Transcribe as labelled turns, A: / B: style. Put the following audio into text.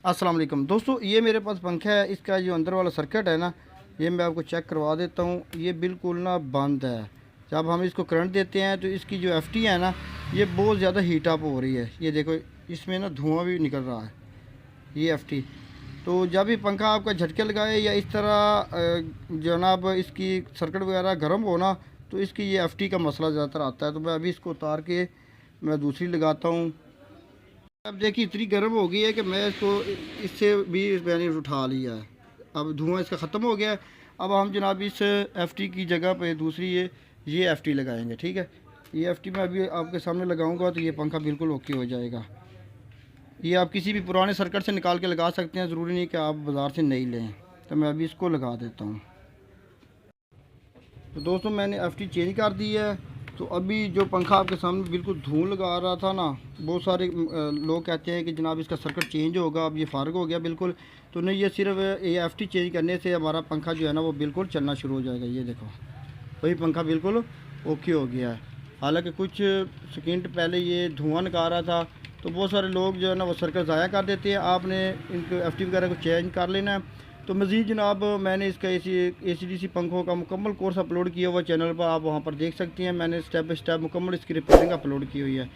A: अस्सलाम वालेकुम दोस्तों, ये मेरे पास पंखा है। इसका जो अंदर वाला सर्किट है ना, ये मैं आपको चेक करवा देता हूँ। ये बिल्कुल ना बंद है। जब हम इसको करंट देते हैं तो इसकी जो एफटी है ना, ये बहुत ज़्यादा हीट अप हो रही है। ये देखो, इसमें ना धुआं भी निकल रहा है, ये एफटी। तो जब भी पंखा आपका झटके लगाए या इस तरह जनाब इसकी सर्किट वगैरह गर्म हो ना, तो इसकी ये एफटी का मसला ज़्यादातर आता है। तो मैं अभी इसको उतार के मैं दूसरी लगाता हूँ। अब देखिए, इतनी गर्म हो गई है कि मैं इसको इससे भी मैंने उठा लिया है। अब धुआं इसका ख़त्म हो गया है। अब हम जनाब इस एफटी की जगह पे दूसरी ये एफटी लगाएंगे। ठीक है, ये एफटी मैं अभी आपके सामने लगाऊंगा तो ये पंखा बिल्कुल ओके हो जाएगा। ये आप किसी भी पुराने सर्किट से निकाल के लगा सकते हैं, ज़रूरी नहीं कि आप बाज़ार से नहीं लें। तो मैं अभी इसको लगा देता हूँ। तो दोस्तों, मैंने एफटी चेंज कर दी है। तो अभी जो पंखा आपके सामने बिल्कुल धुआं लगा रहा था ना, बहुत सारे लोग कहते हैं कि जनाब इसका सर्किट चेंज होगा, अब ये फ़ार्ग हो गया बिल्कुल। तो नहीं, ये सिर्फ ये एफटी चेंज करने से हमारा पंखा जो है ना वो बिल्कुल चलना शुरू हो जाएगा। ये देखो, वही पंखा बिल्कुल ओके हो गया है। हालांकि कुछ सेकंड पहले ये धुआं निकाल रहा था। तो बहुत सारे लोग जो है ना वो सर्किट ज़ाया कर देते हैं। आपने इनको एफटी वगैरह को चेंज कर लेना है। तो मज़ीद जनाब मैंने इसका AC/DC पंखों का मुकम्मल कोर्स अपलोड किया हुआ चैनल पर, आप वहाँ पर देख सकती हैं। मैंने स्टेप बाई स्टेप मुकम्मल इसकी रिपेयरिंग अपलोड की हुई है।